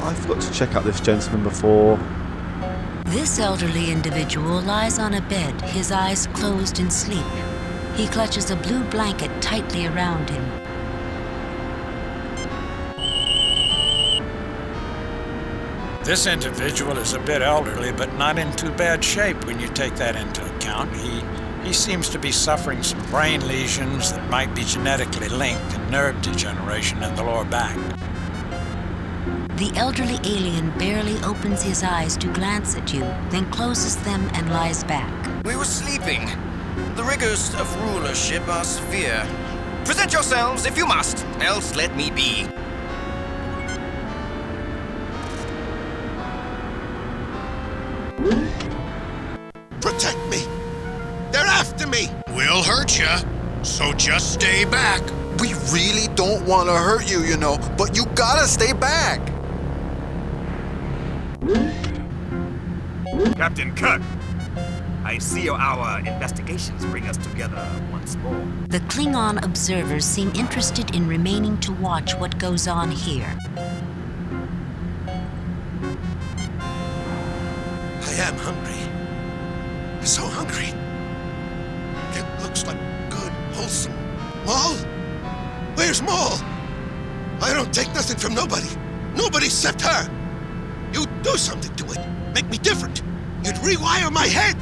I forgot to check out this gentleman before. This elderly individual lies on a bed, his eyes closed in sleep. He clutches a blue blanket tightly around him. This individual is a bit elderly, but not in too bad shape when you take that into account. He seems to be suffering some brain lesions that might be genetically linked and nerve degeneration in the lower back. The elderly alien barely opens his eyes to glance at you, then closes them and lies back. We were sleeping. The rigors of rulership are severe. Present yourselves if you must, else let me be. Protect me! They're after me! We'll hurt ya, so just stay back. We really don't want to hurt you, you know, but you gotta stay back! Captain Kirk, I see our investigations bring us together once more. The Klingon observers seem interested in remaining to watch what goes on here. I am hungry. So hungry. It looks like good, wholesome. Maul? Where's Maul? I don't take nothing from nobody. Nobody except her. You do something to it. Make me different. You'd rewire my head.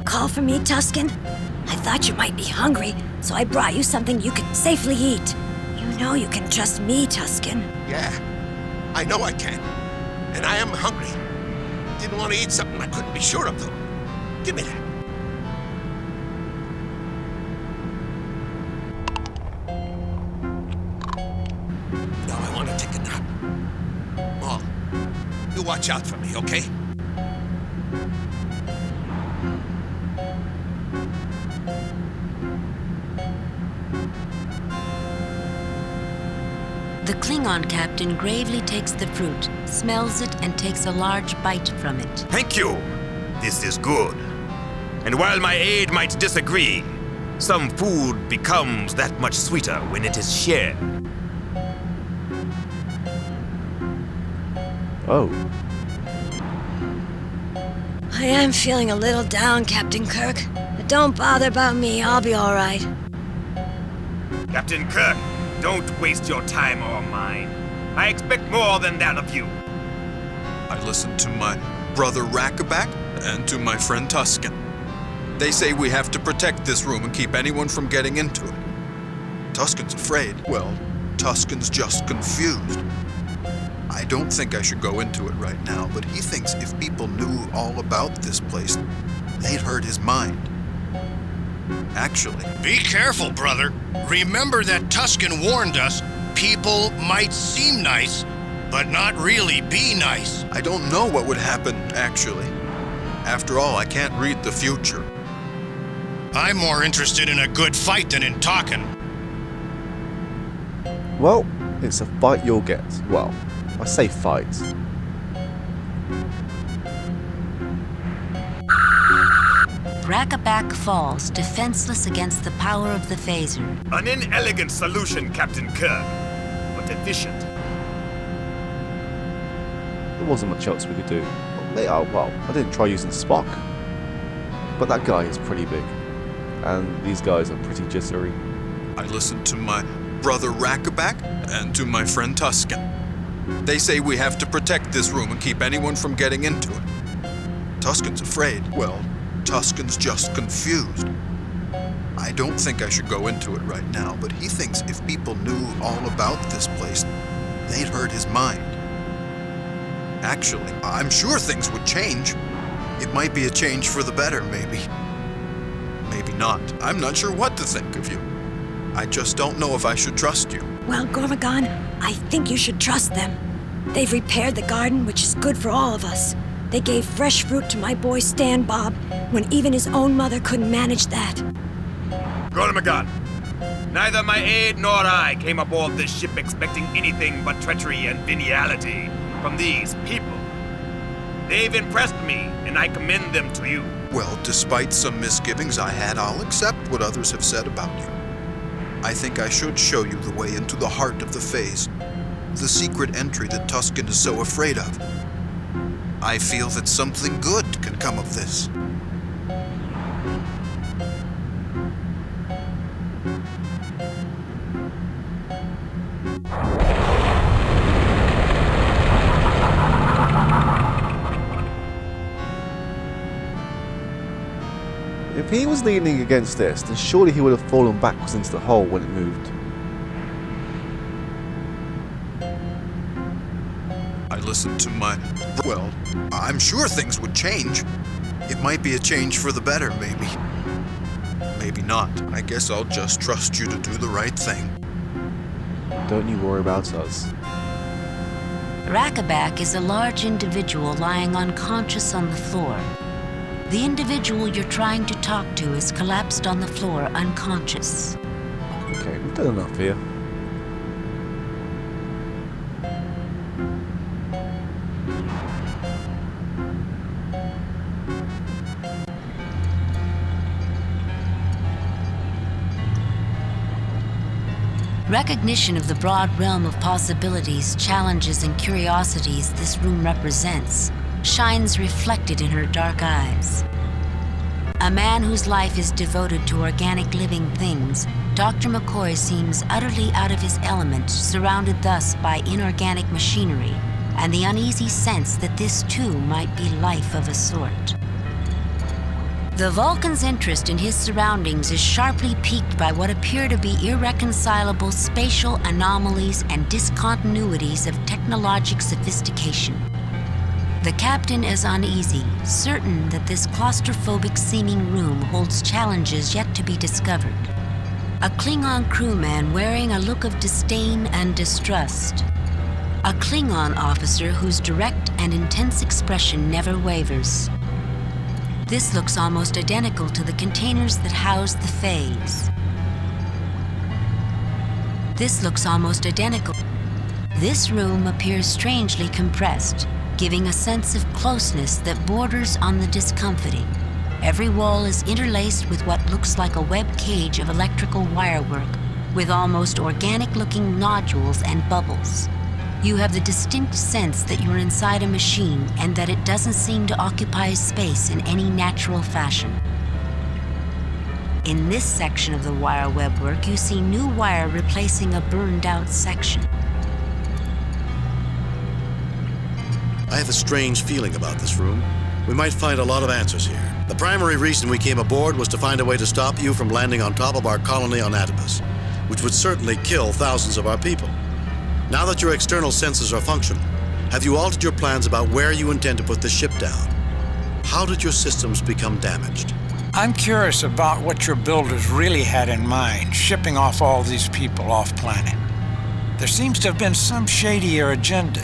Call for me, Tusken? I thought you might be hungry, so I brought you something you could safely eat. You know you can trust me, Tusken. Yeah, I know I can. And I am hungry. Didn't want to eat something I couldn't be sure of, though. Give me that. Now I want to take a nap. Maul, you watch out for me, okay? The Klingon captain gravely takes the fruit, smells it, and takes a large bite from it. Thank you. This is good. And while my aide might disagree, some food becomes that much sweeter when it is shared. Oh. I am feeling a little down, Captain Kirk. But don't bother about me, I'll be all right. Captain Kirk, don't waste your time or mine. I expect more than that of you. I listened to my brother Rackaback and to my friend Tusken. They say we have to protect this room and keep anyone from getting into it. Tusken's afraid. Well, Tusken's just confused. I don't think I should go into it right now, but he thinks if people knew all about this place, they'd hurt his mind. Actually, Be careful, brother. Remember that Tusken warned us people might seem nice, but not really be nice. I don't know what would happen, actually. After all, I can't read the future. I'm more interested in a good fight than in talking. Well, it's a fight you'll get. Well, I say fight. Rackaback falls, defenseless against the power of the phaser. An inelegant solution, Captain Kirk, but efficient. There wasn't much else we could do. Well, I didn't try using Spock. But that guy is pretty big. And these guys are pretty jittery. I listened to my brother Rackaback and to my friend Tusken. They say we have to protect this room and keep anyone from getting into it. Tusken's afraid. Well, Tusken's just confused. I don't think I should go into it right now, but he thinks if people knew all about this place, they'd hurt his mind. Actually, I'm sure things would change. It might be a change for the better, maybe. Maybe not. I'm not sure what to think of you. I just don't know if I should trust you. Well, Gormagon, I think you should trust them. They've repaired the garden, which is good for all of us. They gave fresh fruit to my boy Stan Bob when even his own mother couldn't manage that. Gormagon, neither my aide nor I came aboard this ship expecting anything but treachery and venality from these people. They've impressed me, and I commend them to you. Well, despite some misgivings I had, I'll accept what others have said about you. I think I should show you the way into the heart of the phase, the secret entry that Tusken is so afraid of. I feel that something good can come of this. If he was leaning against this, then surely he would have fallen backwards into the hole when it moved. I listened to my... Well, I'm sure things would change. It might be a change for the better, maybe. Maybe not. I guess I'll just trust you to do the right thing. Don't you worry about us. Rakabak is a large individual lying unconscious on the floor. The individual you're trying to talk to is collapsed on the floor unconscious. Okay, we've done enough here. Recognition of the broad realm of possibilities, challenges, and curiosities this room represents shines reflected in her dark eyes. A man whose life is devoted to organic living things, Dr. McCoy seems utterly out of his element, surrounded thus by inorganic machinery, and the uneasy sense that this too might be life of a sort. The Vulcan's interest in his surroundings is sharply piqued by what appear to be irreconcilable spatial anomalies and discontinuities of technologic sophistication. The captain is uneasy, certain that this claustrophobic-seeming room holds challenges yet to be discovered. A Klingon crewman wearing a look of disdain and distrust. A Klingon officer whose direct and intense expression never wavers. This looks almost identical to the containers that house the phase. This looks almost identical. This room appears strangely compressed, giving a sense of closeness that borders on the discomforting. Every wall is interlaced with what looks like a web cage of electrical wirework, with almost organic-looking nodules and bubbles. You have the distinct sense that you're inside a machine and that it doesn't seem to occupy space in any natural fashion. In this section of the wire webwork, you see new wire replacing a burned-out section. I have a strange feeling about this room. We might find a lot of answers here. The primary reason we came aboard was to find a way to stop you from landing on top of our colony on Atopus, which would certainly kill thousands of our people. Now that your external senses are functional, have you altered your plans about where you intend to put the ship down? How did your systems become damaged? I'm curious about what your builders really had in mind, shipping off all these people off-planet. There seems to have been some shadier agenda.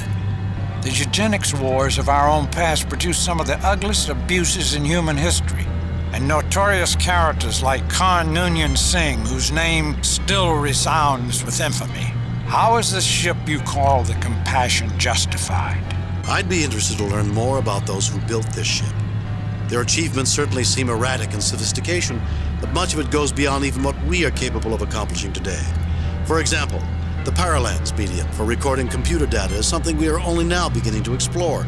The eugenics wars of our own past produced some of the ugliest abuses in human history, and notorious characters like Khan Noonien Singh, whose name still resounds with infamy. How is this ship you call the Compassion justified? I'd be interested to learn more about those who built this ship. Their achievements certainly seem erratic in sophistication, but much of it goes beyond even what we are capable of accomplishing today. For example, the Paralens medium for recording computer data is something we are only now beginning to explore.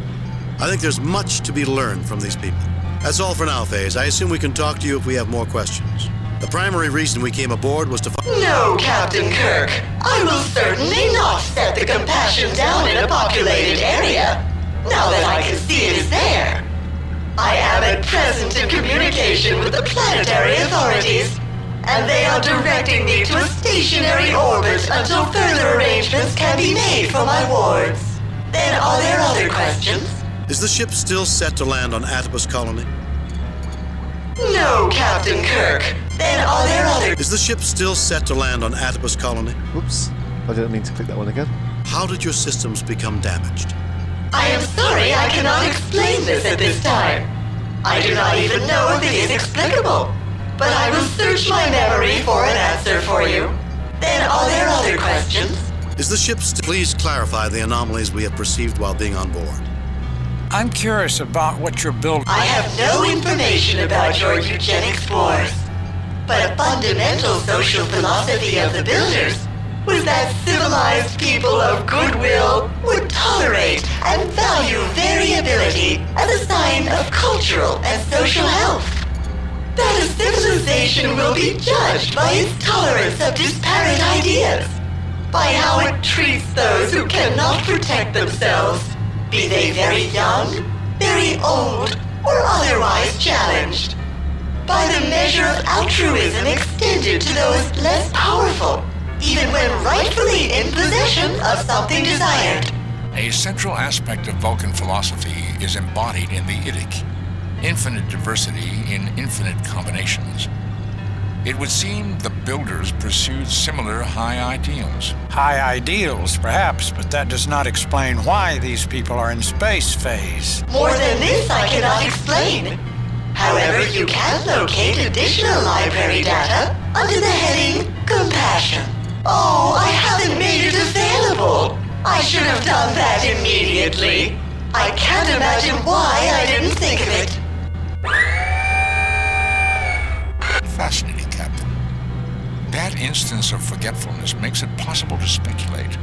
I think there's much to be learned from these people. That's all for now, Faze. I assume we can talk to you if we have more questions. The primary reason we came aboard was to No, Captain Kirk. I will certainly not set the Compassion down in a populated area, now that I can see it is there. I am at present in communication with the planetary authorities, and they are directing me to a stationary orbit until further arrangements can be made for my wards. Then are there other questions? Is the ship still set to land on Atopus colony? No, Captain Kirk. Then are there other... Is the ship still set to land on Atopus colony? Whoops, I didn't mean to click that one again. How did your systems become damaged? I am sorry I cannot explain this at this time. I do not even know if it is explicable. But I will search my memory for an answer for you. Then are there other questions? Is the ship please clarify the anomalies we have perceived while being on board? I'm curious about what you're building. I have no information about your eugenics wars, but a fundamental social philosophy of the Builders was that civilized people of goodwill would tolerate and value variability as a sign of cultural and social health. That a civilization will be judged by its tolerance of disparate ideas, by how it treats those who cannot protect themselves, be they very young, very old, or otherwise challenged, by the measure of altruism extended to those less powerful, even when rightfully in possession of something desired. A central aspect of Vulcan philosophy is embodied in the Idic, infinite diversity in infinite combinations. It would seem the Builders pursued similar high ideals. High ideals, perhaps, but that does not explain why these people are in space phase. More than this I cannot explain. However, you can locate additional library data under the heading Compassion. Oh, I haven't made it available. I should have done that immediately. I can't imagine why I didn't think of it. Fascinating, Captain. That instance of forgetfulness makes it possible to speculate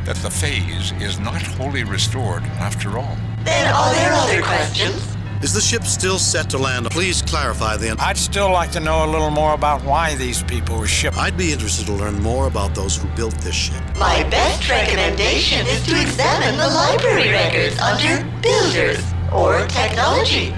that the phase is not wholly restored after all. Then are there other questions? Is the ship still set to land? Please clarify the... I'd still like to know a little more about why these people were shipped. I'd be interested to learn more about those who built this ship. My best recommendation is to examine the library records under Builders or Technology.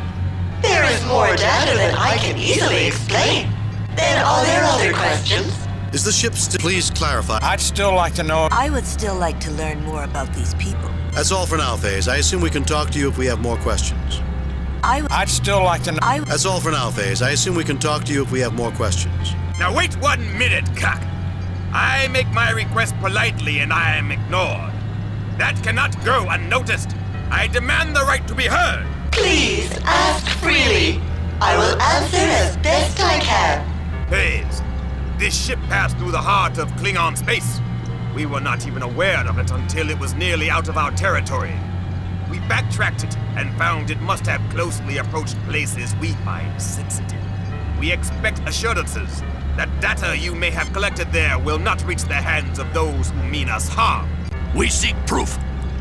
There is more data than I can easily explain. Then are there other questions? Is the ship still... Please clarify. I'd still like to know... I would still like to learn more about these people. That's all for now, FaZe. I assume we can talk to you if we have more questions. I'd still like to know... That's all for now, FaZe. I assume we can talk to you if we have more questions. Now wait 1 minute, Cock. I make my request politely and I am ignored. That cannot go unnoticed. I demand the right to be heard. Please, ask freely. I will answer as best I can. FaZe, this ship passed through the heart of Klingon space. We were not even aware of it until it was nearly out of our territory. We backtracked it and found it must have closely approached places we find sensitive. We expect assurances that data you may have collected there will not reach the hands of those who mean us harm. We seek proof.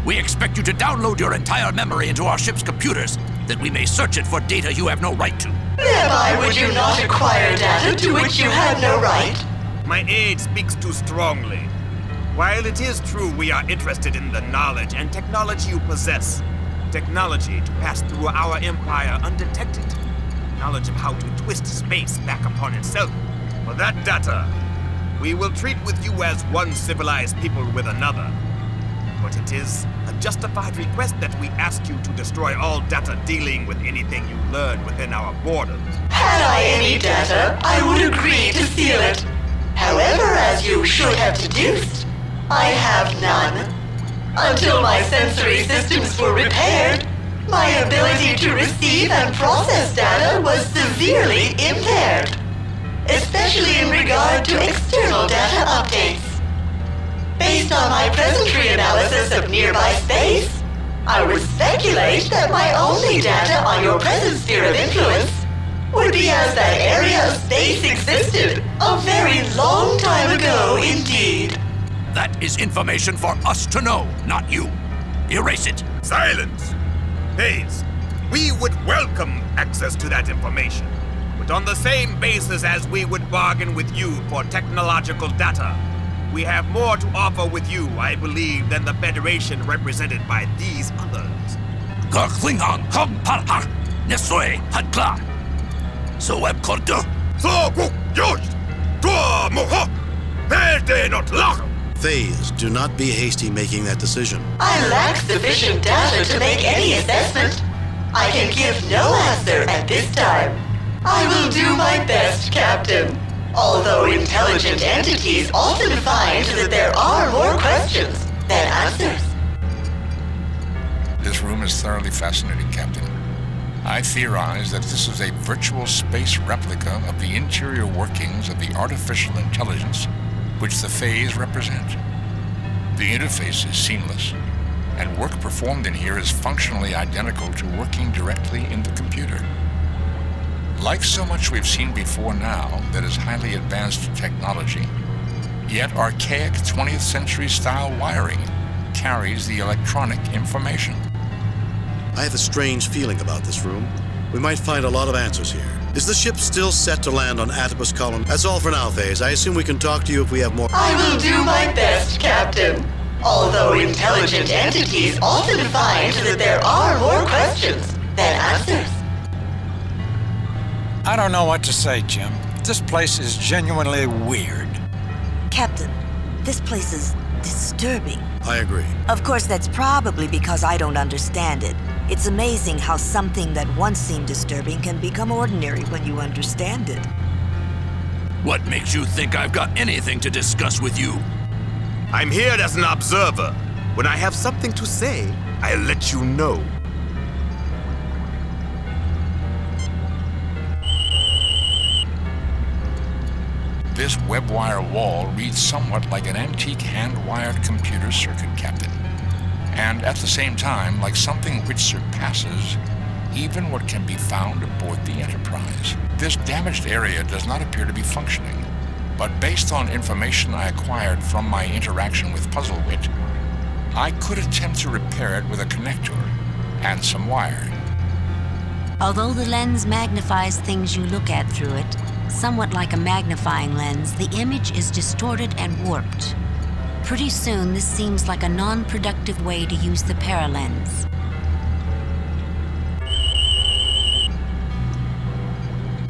We expect you to download your entire memory into our ship's computers, that we may search it for data you have no right to. Thereby would you not acquire data to which you have no right? My aide speaks too strongly. While it is true we are interested in the knowledge and technology you possess, technology to pass through our empire undetected, knowledge of how to twist space back upon itself, for that data, we will treat with you as one civilized people with another. But it is a justified request that we ask you to destroy all data dealing with anything you learn within our borders. Had I any data, I would agree to seal it. However, as you should have deduced, I have none. Until my sensory systems were repaired, my ability to receive and process data was severely impaired, especially in regard to external data updates. Based on my present reanalysis of nearby space, I would speculate that my only data on your present sphere of influence would be as that area of space existed a very long time ago indeed. That is information for us to know, not you. Erase it. Silence! FaZe, we would welcome access to that information, but on the same basis as we would bargain with you for technological data. We have more to offer with you, I believe, than the Federation represented by these others. Klingon, Kong Nesoi, Hadkla. So web korto. So go, George! Dua moha! Verde not lach! FaZe, do not be hasty making that decision. I lack sufficient data to make any assessment. I can give no answer at this time. I will do my best, Captain. Although intelligent entities often find that there are more questions than answers. This room is thoroughly fascinating, Captain. I theorize that this is a virtual space replica of the interior workings of the artificial intelligence which the phase represent. The interface is seamless, and work performed in here is functionally identical to working directly in the computer. Like so much we've seen before now that is highly advanced technology, yet archaic 20th century style wiring carries the electronic information. I have a strange feeling about this room. We might find a lot of answers here. Is the ship still set to land on Atopus Column? That's all for now, Faze. I assume we can talk to you if we have more. I will do my best, Captain. Although intelligent entities often find that there are more questions than answers. I don't know what to say, Jim. This place is genuinely weird. Captain, this place is disturbing. I agree. Of course, that's probably because I don't understand it. It's amazing how something that once seemed disturbing can become ordinary when you understand it. What makes you think I've got anything to discuss with you? I'm here as an observer. When I have something to say, I'll let you know. This web wire wall reads somewhat like an antique hand-wired computer circuit, Captain. And at the same time, like something which surpasses even what can be found aboard the Enterprise. This damaged area does not appear to be functioning, but based on information I acquired from my interaction with Puzzlewit, I could attempt to repair it with a connector and some wiring. Although the lens magnifies things you look at through it, somewhat like a magnifying lens, the image is distorted and warped. Pretty soon, this seems like a non-productive way to use the paralens.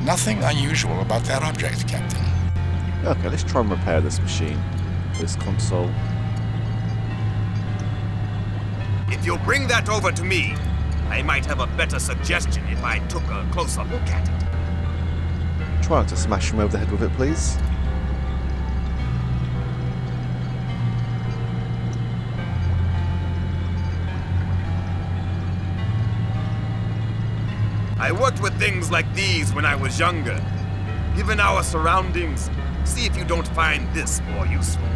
Nothing unusual about that object, Captain. Okay, let's try and repair this machine. This console. If you'll bring that over to me, I might have a better suggestion if I took a closer look at it. Try not to smash him over the head with it, please. I worked with things like these when I was younger. Given our surroundings, see if you don't find this more useful.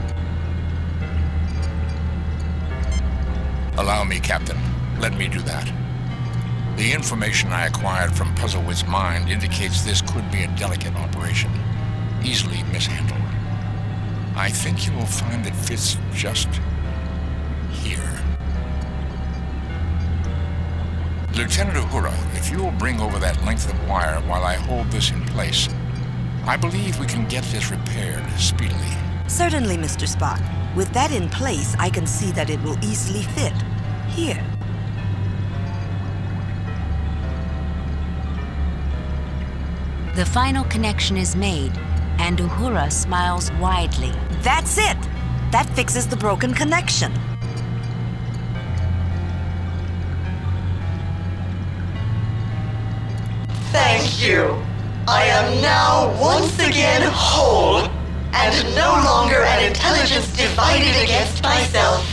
Allow me, Captain. Let me do that. The information I acquired from Puzzlewit's mind indicates this could be a delicate operation, easily mishandled. I think you will find it fits just here. Lieutenant Uhura, if you will bring over that length of wire while I hold this in place, I believe we can get this repaired speedily. Certainly, Mr. Spock. With that in place, I can see that it will easily fit. Here. The final connection is made, and Uhura smiles widely. That's it! That fixes the broken connection. Thank you. I am now once again whole, and no longer an intelligence divided against myself.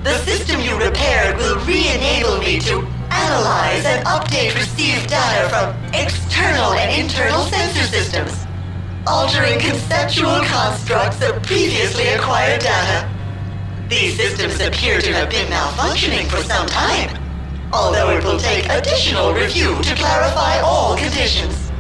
The system you repaired will re-enable me to analyze and update received data from external and internal sensor systems, altering conceptual constructs of previously acquired data. These systems appear to have been malfunctioning for some time, although it will take additional review to clarify all conditions.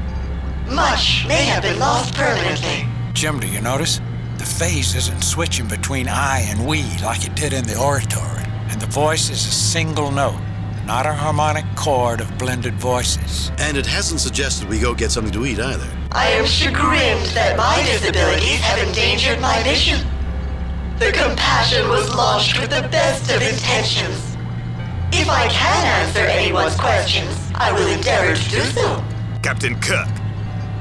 Much may have been lost permanently. Jim, do you notice? The phase isn't switching between I and we like it did in the oratory. And the voice is a single note, not a harmonic chord of blended voices. And it hasn't suggested we go get something to eat either. I am chagrined that my disabilities have endangered my mission. The compassion was launched with the best of intentions. If I can answer anyone's questions, I will endeavor to do so. Captain Kirk,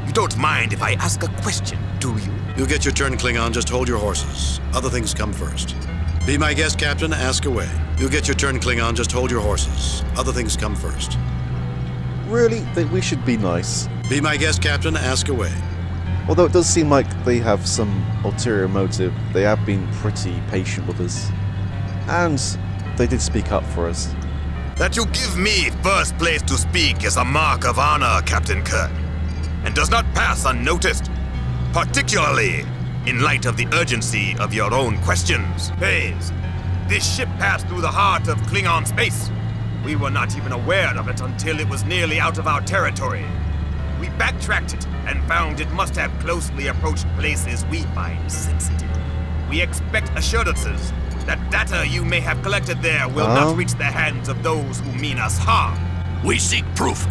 you don't mind if I ask a question, do you? You'll get your turn, Klingon. Just hold your horses. Other things come first. Be my guest, Captain. Ask away. You'll get your turn, Klingon. Just hold your horses. Other things come first. Really? Think we should be nice? Be my guest, Captain. Ask away. Although it does seem like they have some ulterior motive, they have been pretty patient with us. And they did speak up for us. That you give me first place to speak is a mark of honor, Captain Kirk, and does not pass unnoticed, particularly in light of the urgency of your own questions. Hayes, This ship passed through the heart of Klingon space. We were not even aware of it until it was nearly out of our territory. We backtracked it and found it must have closely approached places we find sensitive. We expect assurances that data you may have collected there will not reach the hands of those who mean us harm. We seek proof.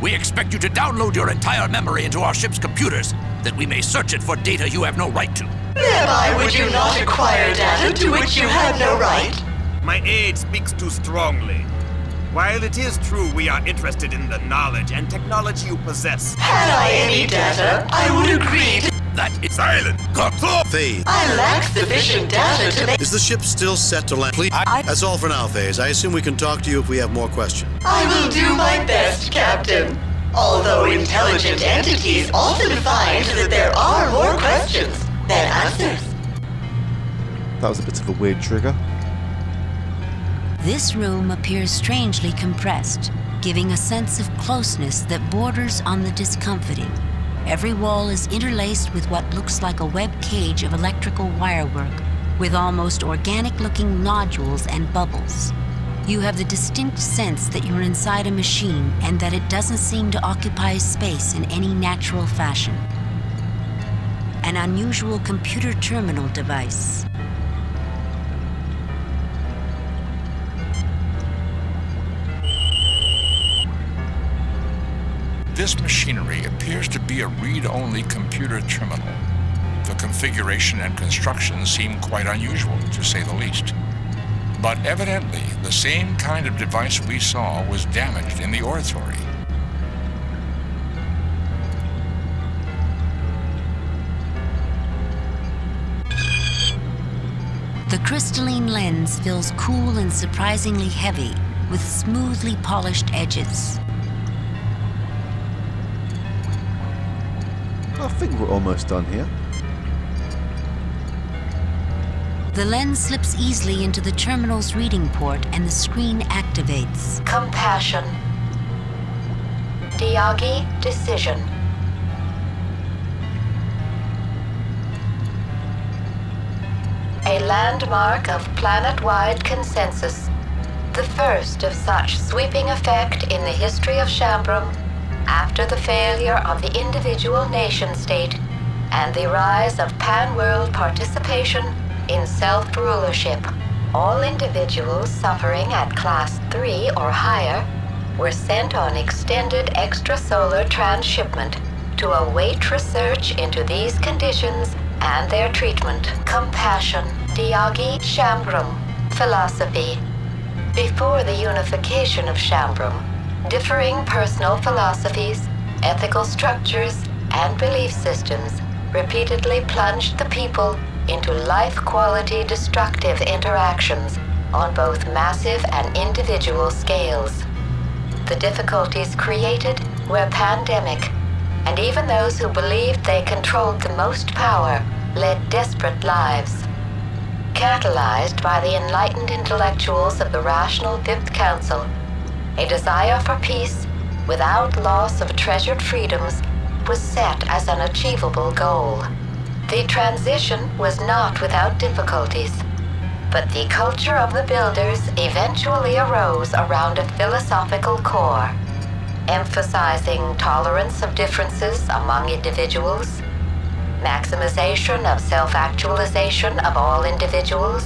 We expect you to download your entire memory into our ship's computers, that we may search it for data you have no right to. Thereby would you not acquire data to which you have no right? My aide speaks too strongly. While it is true we are interested in the knowledge and technology you possess... Had I any data, I would agree to... That is... Silent! Phase. I lack sufficient data to make... Is the ship still set to land? Please. That's all for now, Phase. I assume we can talk to you if we have more questions. I will do my best, Captain. Although intelligent entities often find that there are more questions than answers. That was a bit of a weird trigger. This room appears strangely compressed, giving a sense of closeness that borders on the discomforting. Every wall is interlaced with what looks like a web cage of electrical wirework, with almost organic-looking nodules and bubbles. You have the distinct sense that you're inside a machine and that it doesn't seem to occupy space in any natural fashion. An unusual computer terminal device. This machinery appears to be a read-only computer terminal. The configuration and construction seem quite unusual, to say the least. But evidently, the same kind of device we saw was damaged in the oratory. The crystalline lens feels cool and surprisingly heavy, with smoothly polished edges. I think we're almost done here. The lens slips easily into the terminal's reading port and the screen activates. Compassion. Diagi decision. A landmark of planet-wide consensus. The first of such sweeping effect in the history of Shambrum, after the failure of the individual nation-state and the rise of pan-world participation in self-rulership. All individuals suffering at Class 3 or higher were sent on extended extrasolar transshipment to await research into these conditions and their treatment. Compassion. Diagi Shambrum. Philosophy. Before the unification of Shambrum, differing personal philosophies, ethical structures, and belief systems repeatedly plunged the people into life-quality destructive interactions on both massive and individual scales. The difficulties created were pandemic, and even those who believed they controlled the most power led desperate lives. Catalyzed by the enlightened intellectuals of the Rational Fifth Council, a desire for peace without loss of treasured freedoms was set as an achievable goal. The transition was not without difficulties, but the culture of the builders eventually arose around a philosophical core, emphasizing tolerance of differences among individuals, maximization of self-actualization of all individuals,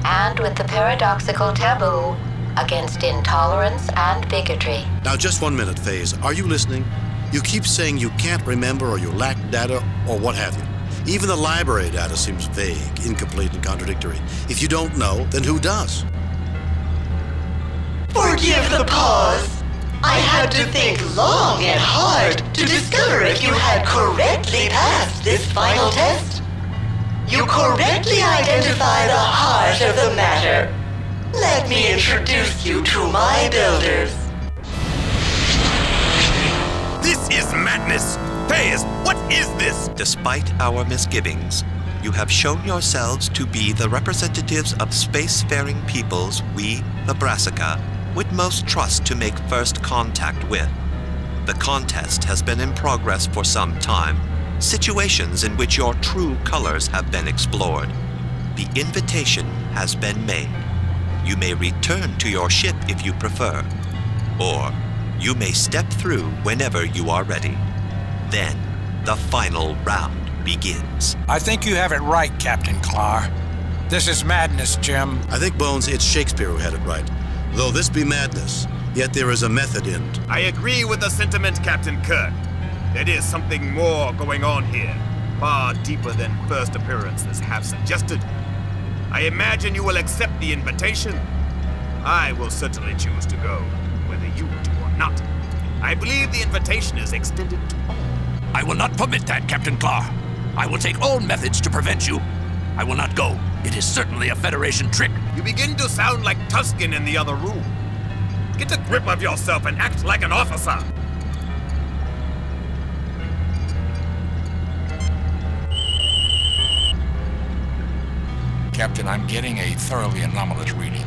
and with the paradoxical taboo against intolerance and bigotry. Now, just 1 minute, Phase. Are you listening? You keep saying you can't remember or you lack data or what have you. Even the library data seems vague, incomplete, and contradictory. If you don't know, then who does? Forgive the pause. I had to think long and hard to discover if you had correctly passed this final test. You correctly identify the heart of the matter. Let me introduce you to my builders. This is madness! Phase, what is this? Despite our misgivings, you have shown yourselves to be the representatives of spacefaring peoples we, the Brassica, would most trust to make first contact with. The contest has been in progress for some time, situations in which your true colors have been explored. The invitation has been made. You may return to your ship if you prefer, or you may step through whenever you are ready. Then, the final round begins. I think you have it right, Captain Clark. This is madness, Jim. I think, Bones, it's Shakespeare who had it right. Though this be madness, yet there is a method in it. I agree with the sentiment, Captain Kirk. There is something more going on here, far deeper than first appearances have suggested. I imagine you will accept the invitation. I will certainly choose to go, whether you do or not. I believe the invitation is extended to all. I will not permit that, Captain Clark. I will take all methods to prevent you. I will not go. It is certainly a Federation trick. You begin to sound like Tusken in the other room. Get a grip of yourself and act like an officer. Captain, I'm getting a thoroughly anomalous reading.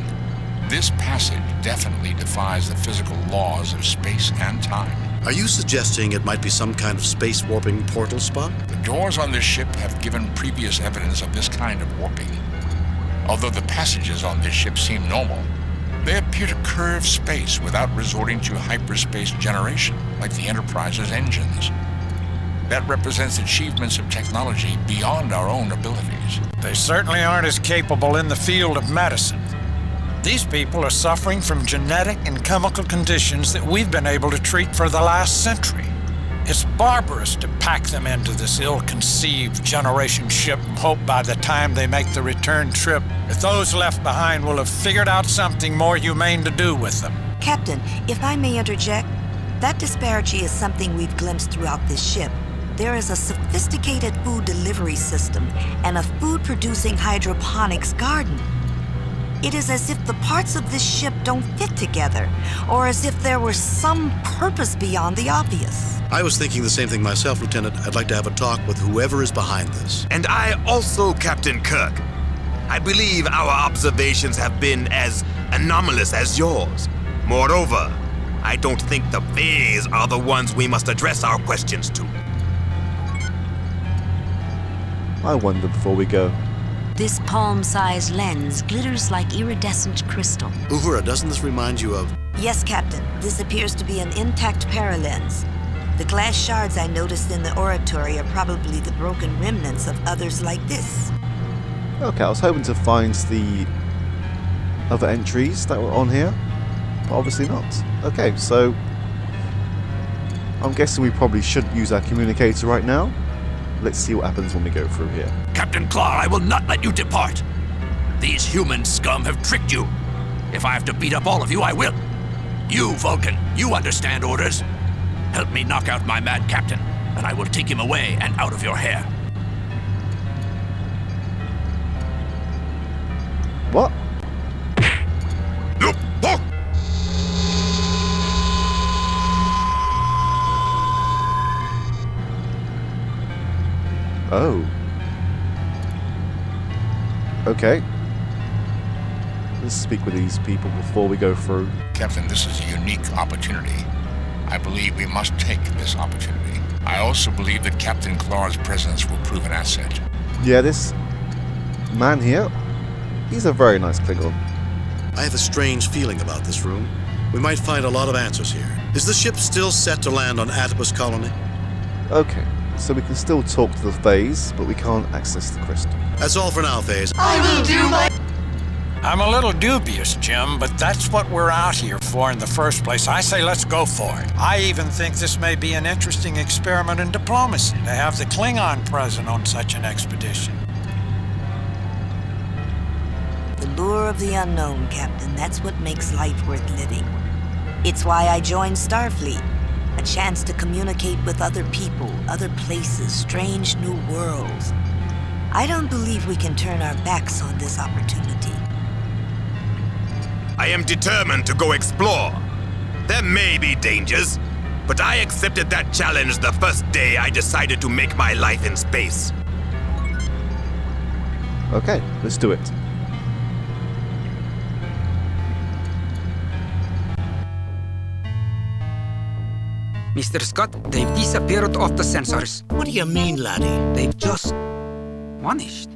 This passage definitely defies the physical laws of space and time. Are you suggesting it might be some kind of space warping portal spot? The doors on this ship have given previous evidence of this kind of warping. Although the passages on this ship seem normal, they appear to curve space without resorting to hyperspace generation, like the Enterprise's engines. That represents achievements of technology beyond our own abilities. They certainly aren't as capable in the field of medicine. These people are suffering from genetic and chemical conditions that we've been able to treat for the last century. It's barbarous to pack them into this ill-conceived generation ship and hope by the time they make the return trip that those left behind will have figured out something more humane to do with them. Captain, if I may interject, that disparity is something we've glimpsed throughout this ship. There is a sophisticated food delivery system and a food-producing hydroponics garden. It is as if the parts of this ship don't fit together, or as if there were some purpose beyond the obvious. I was thinking the same thing myself, Lieutenant. I'd like to have a talk with whoever is behind this. And I also, Captain Kirk. I believe our observations have been as anomalous as yours. Moreover, I don't think the Fays are the ones we must address our questions to. I wonder before we go. This palm-sized lens glitters like iridescent crystal. Uhura, doesn't this remind you of... Yes, Captain. This appears to be an intact paralens. The glass shards I noticed in the oratory are probably the broken remnants of others like this. Okay, I was hoping to find the other entries that were on here, but obviously not. Okay, so I'm guessing we probably shouldn't use our communicator right now. Let's see what happens when we go through here. Captain Clark, I will not let you depart. These human scum have tricked you. If I have to beat up all of you, I will. You, Vulcan, you understand orders. Help me knock out my mad captain, and I will take him away and out of your hair. What? Oh. Okay. Let's speak with these people before we go through. Captain, this is a unique opportunity. I believe we must take this opportunity. I also believe that Captain Clark's presence will prove an asset. Yeah, this man here, he's a very nice Klingon. I have a strange feeling about this room. We might find a lot of answers here. Is the ship still set to land on Atopus Colony? Okay, so we can still talk to the Fays, but we can't access the crystal. That's all for now, Fays. I will do my... I'm a little dubious, Jim, but that's what we're out here for in the first place. I say let's go for it. I even think this may be an interesting experiment in diplomacy to have the Klingon present on such an expedition. The lure of the unknown, Captain. That's what makes life worth living. It's why I joined Starfleet. A chance to communicate with other people, other places, strange new worlds. I don't believe we can turn our backs on this opportunity. I am determined to go explore. There may be dangers, but I accepted that challenge the first day I decided to make my life in space. Okay, let's do it. Mr. Scott, they've disappeared off the sensors. What do you mean, laddie? They've just vanished.